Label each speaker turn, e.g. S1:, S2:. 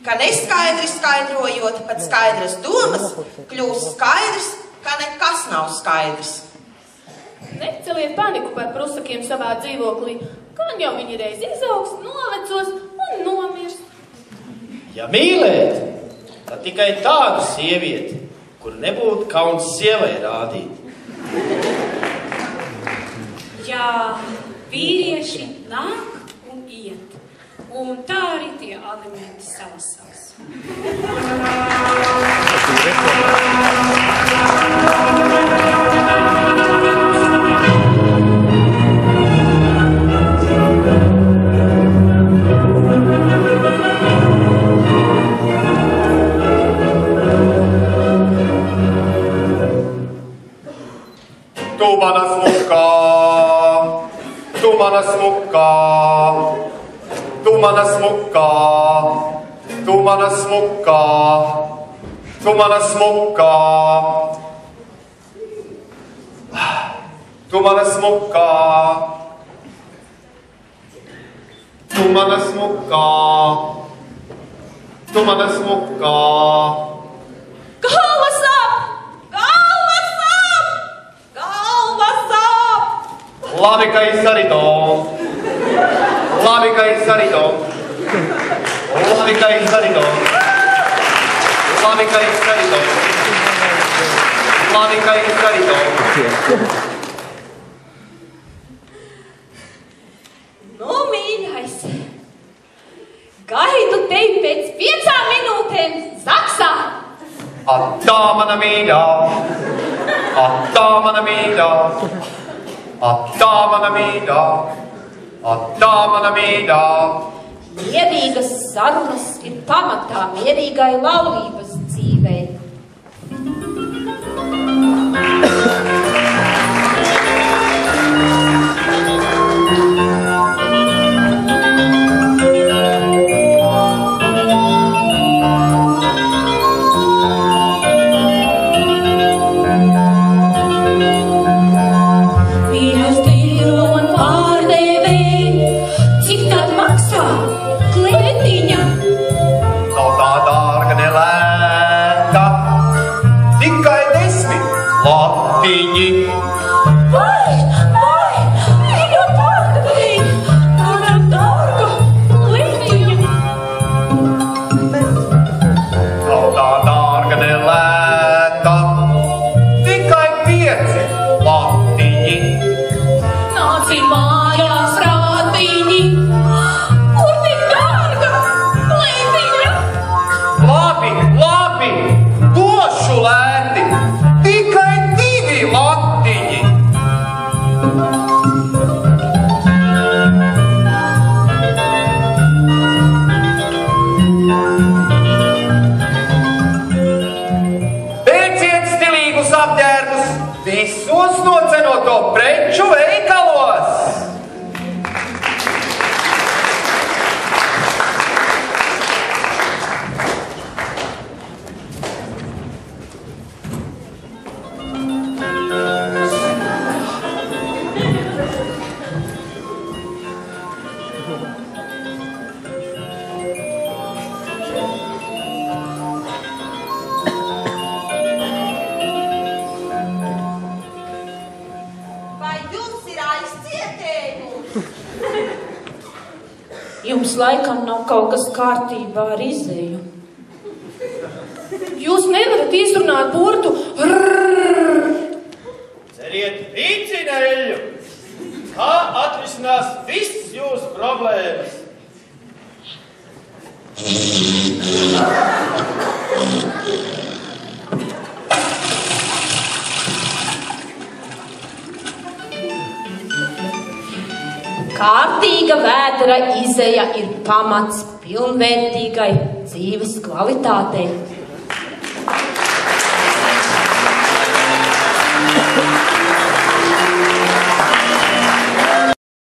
S1: ka neskaidri skaidrojot pat skaidras domas, kļūst skaidrs, ka nekas nav skaidrs.
S2: Neceliet paniku par prusakiem savā dzīvoklī, gan jau viņi reiz izaugs, novecos un nomirst.
S3: Ja mīlēt, tad tikai tādu sievieti, kur nebūtu kauns sievai rādīt.
S4: Jā, vīrieši nāk un iet, un tā arī tie elementi salasās.
S5: Tu mana smukā, tu mana smukā, tu mana smukā, tu mana smukā, tu mana smukā, tu mana smukā, tu mana smukā, tu mana smukā.
S1: Galva sāp! Galva sāp! Galva sāp!
S5: Labi, ka izdarīto. Labi, ka izdarīto. Labi, ka izdarīto. Labi, ka izdarīto. Labi, ka izdarīto.
S4: Nu, mīļais, gaidu tevi pēc 5 minūtēm Zaksā.
S5: Atā mana mīļā, atā mana mīļā, atā mana mīļā, atā mana mīļā.
S4: Mierīgas sarunas ir pamatā mierīgai laulības dzīvei.
S5: Visos nocenoto preču veikalos!
S2: Jums laikam nav kaut kas kārtībā ar izēju. Jūs nevarat izrunāt burtu rrrr.
S3: Ceriet rīcineļu, kā atrisinās visas jūsu problēmas.
S4: Kārtīga vētra izeja ir pamats pilnvērtīgai dzīves kvalitātei.